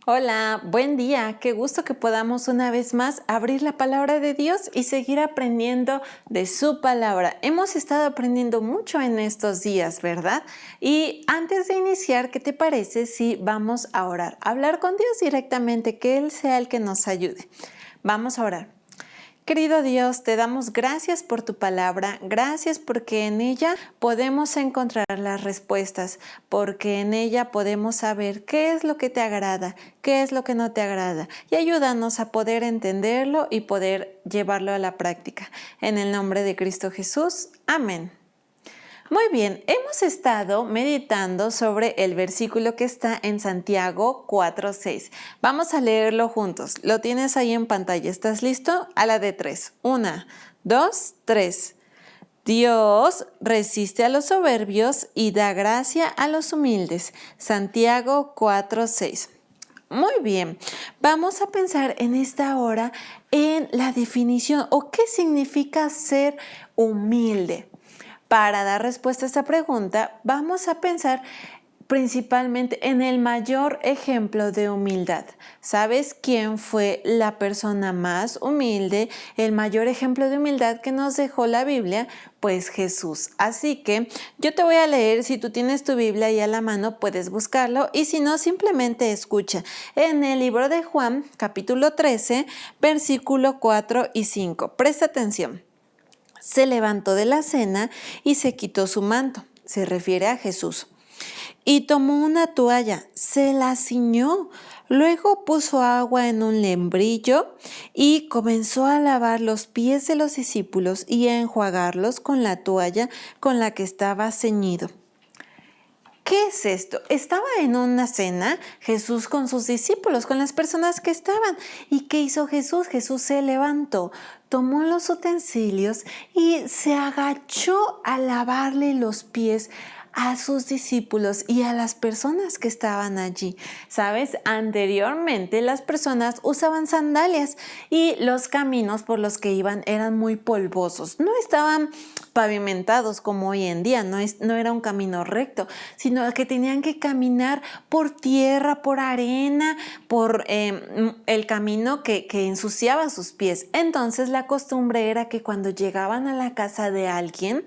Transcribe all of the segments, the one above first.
Hola, buen día. Qué gusto que podamos una vez más abrir la palabra de Dios y seguir aprendiendo de su palabra. Hemos estado aprendiendo mucho en estos días, ¿verdad? Y antes de iniciar, ¿qué te parece si vamos a orar? Hablar con Dios directamente, que Él sea el que nos ayude. Vamos a orar. Querido Dios, te damos gracias por tu palabra, gracias porque en ella podemos encontrar las respuestas, porque en ella podemos saber qué es lo que te agrada, qué es lo que no te agrada, y ayúdanos a poder entenderlo y poder llevarlo a la práctica. En el nombre de Cristo Jesús, amén. Muy bien, hemos estado meditando sobre el versículo que está en Santiago 4:6. Vamos a leerlo juntos. Lo tienes ahí en pantalla. ¿Estás listo? A la de 3. 1, 2, 3. Dios resiste a los soberbios y da gracia a los humildes. Santiago 4:6. Muy bien, vamos a pensar en esta hora en la definición o qué significa ser humilde. Para dar respuesta a esta pregunta, vamos a pensar principalmente en el mayor ejemplo de humildad. ¿Sabes quién fue la persona más humilde, el mayor ejemplo de humildad que nos dejó la Biblia? Pues Jesús. Así que yo te voy a leer, si tú tienes tu Biblia ahí a la mano, puedes buscarlo, y si no, simplemente escucha. En el libro de Juan, capítulo 13, versículo 4 y 5. Presta atención. Se levantó de la cena y se quitó su manto. Se refiere a Jesús. Y tomó una toalla, se la ciñó. Luego puso agua en un lembrillo y comenzó a lavar los pies de los discípulos y a enjuagarlos con la toalla con la que estaba ceñido. ¿Qué es esto? Estaba en una cena Jesús con sus discípulos, con las personas que estaban. ¿Y qué hizo Jesús? Jesús se levantó, tomó los utensilios y se agachó a lavarle los pies a sus discípulos y a las personas que estaban allí. ¿Sabes? Anteriormente las personas usaban sandalias y los caminos por los que iban eran muy polvosos. No estaban pavimentados como hoy en día, no era un camino recto, sino que tenían que caminar por tierra, por arena, por el camino que ensuciaba sus pies. Entonces la costumbre era que cuando llegaban a la casa de alguien,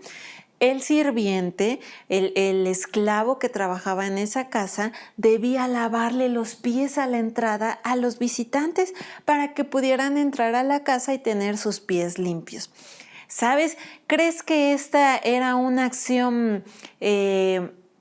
el sirviente, el esclavo que trabajaba en esa casa, debía lavarle los pies a la entrada a los visitantes para que pudieran entrar a la casa y tener sus pies limpios. ¿Sabes? ¿Crees que esta era una acción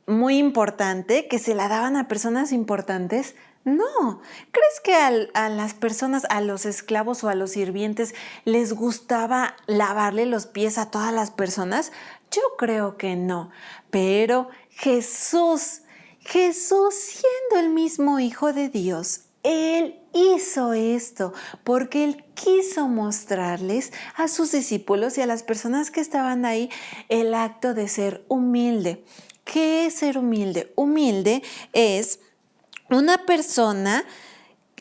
muy importante, que se la daban a personas importantes? No. ¿Crees que a las personas, a los esclavos o a los sirvientes les gustaba lavarle los pies a todas las personas? Yo creo que no. Pero Jesús siendo el mismo Hijo de Dios, Él hizo esto porque Él quiso mostrarles a sus discípulos y a las personas que estaban ahí el acto de ser humilde. ¿Qué es ser humilde? Humilde es una persona,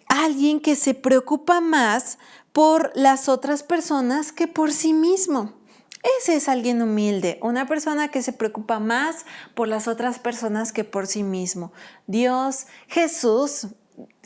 alguien que se preocupa más por las otras personas que por sí mismo. Ese es alguien humilde, una persona que se preocupa más por las otras personas que por sí mismo. Dios, Jesús,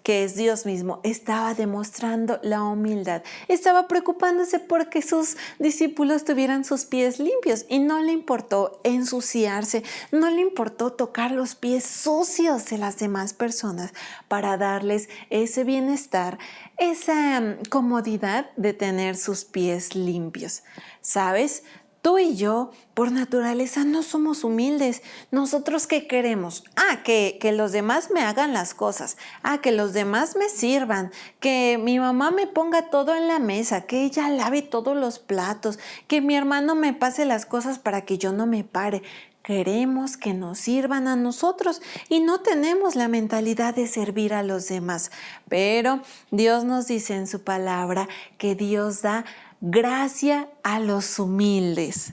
que es Dios mismo, estaba demostrando la humildad. Estaba preocupándose porque sus discípulos tuvieran sus pies limpios y no le importó ensuciarse, no le importó tocar los pies sucios de las demás personas para darles ese bienestar, esa comodidad de tener sus pies limpios. ¿Sabes? Tú y yo, por naturaleza, no somos humildes. ¿Nosotros qué queremos? Que los demás me hagan las cosas. Que los demás me sirvan. Que mi mamá me ponga todo en la mesa. Que ella lave todos los platos. Que mi hermano me pase las cosas para que yo no me pare. Queremos que nos sirvan a nosotros y no tenemos la mentalidad de servir a los demás. Pero Dios nos dice en su palabra que Dios da gracia a los humildes.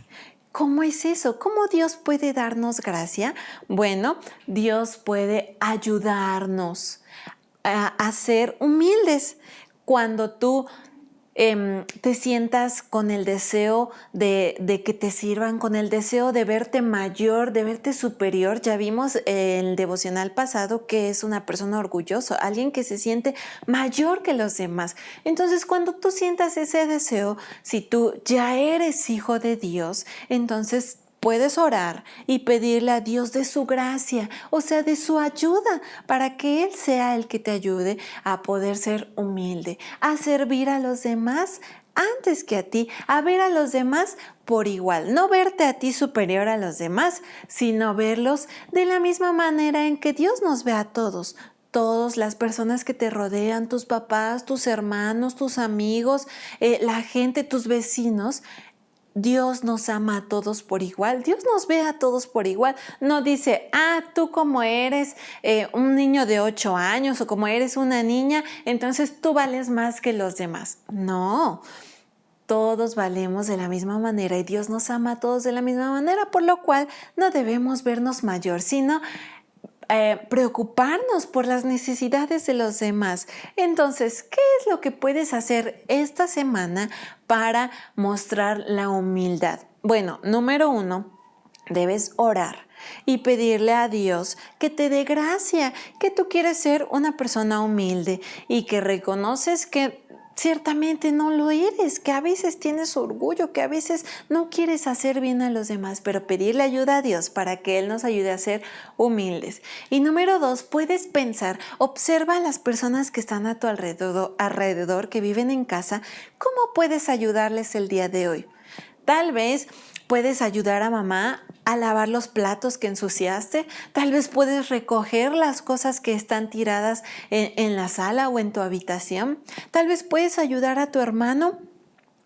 ¿Cómo es eso? ¿Cómo Dios puede darnos gracia? Bueno, Dios puede ayudarnos a ser humildes. Cuando tú te sientas con el deseo de que te sirvan, con el deseo de verte mayor, de verte superior. Ya vimos en el devocional pasado que es una persona orgullosa, alguien que se siente mayor que los demás. Entonces, cuando tú sientas ese deseo, si tú ya eres hijo de Dios, entonces puedes orar y pedirle a Dios de su gracia, o sea, de su ayuda, para que Él sea el que te ayude a poder ser humilde, a servir a los demás antes que a ti, a ver a los demás por igual, no verte a ti superior a los demás, sino verlos de la misma manera en que Dios nos ve a todos. Todas las personas que te rodean, tus papás, tus hermanos, tus amigos, la gente, tus vecinos. Dios nos ama a todos por igual, Dios nos ve a todos por igual, no dice, tú como eres un niño de 8 años o como eres una niña, entonces tú vales más que los demás. No, todos valemos de la misma manera y Dios nos ama a todos de la misma manera, por lo cual no debemos vernos mayor, sino preocuparnos por las necesidades de los demás. Entonces, ¿qué es lo que puedes hacer esta semana para mostrar la humildad? Bueno, número 1, debes orar y pedirle a Dios que te dé gracia, que tú quieres ser una persona humilde y que reconoces que ciertamente no lo eres, que a veces tienes orgullo, que a veces no quieres hacer bien a los demás, pero pedirle ayuda a Dios para que Él nos ayude a ser humildes. Y número 2, puedes pensar, observa a las personas que están a tu alrededor, que viven en casa, ¿cómo puedes ayudarles el día de hoy? Tal vez puedes ayudar a mamá a lavar los platos que ensuciaste. Tal vez puedes recoger las cosas que están tiradas en la sala o en tu habitación. Tal vez puedes ayudar a tu hermano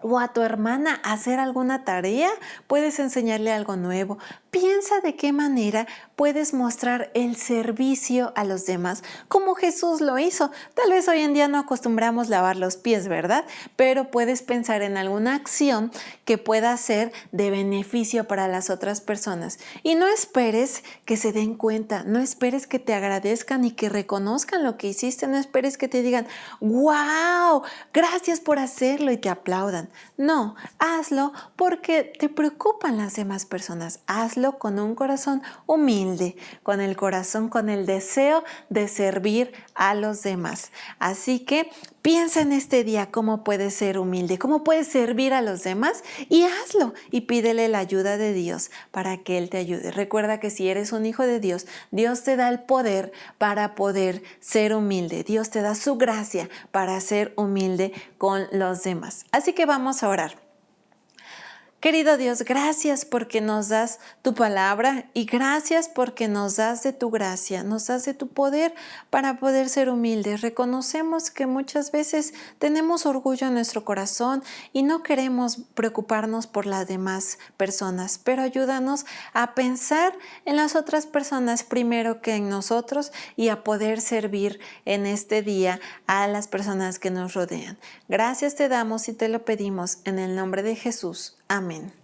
o a tu hermana a hacer alguna tarea. Puedes enseñarle algo nuevo. Piensa de qué manera puedes mostrar el servicio a los demás, como Jesús lo hizo. Tal vez hoy en día no acostumbramos lavar los pies, ¿verdad? Pero puedes pensar en alguna acción que pueda ser de beneficio para las otras personas. Y no esperes que se den cuenta, no esperes que te agradezcan y que reconozcan lo que hiciste, no esperes que te digan, ¡wow! Gracias por hacerlo y te aplaudan. No, hazlo porque te preocupan las demás personas. Hazlo con un corazón humilde, con el deseo de servir a los demás. Así que piensa en este día cómo puedes ser humilde, cómo puedes servir a los demás y hazlo y pídele la ayuda de Dios para que Él te ayude. Recuerda que si eres un hijo de Dios, Dios te da el poder para poder ser humilde. Dios te da su gracia para ser humilde con los demás. Así que vamos a orar. Querido Dios, gracias porque nos das tu palabra y gracias porque nos das de tu gracia, nos das de tu poder para poder ser humildes. Reconocemos que muchas veces tenemos orgullo en nuestro corazón y no queremos preocuparnos por las demás personas, pero ayúdanos a pensar en las otras personas primero que en nosotros y a poder servir en este día a las personas que nos rodean. Gracias te damos y te lo pedimos en el nombre de Jesús. Amén.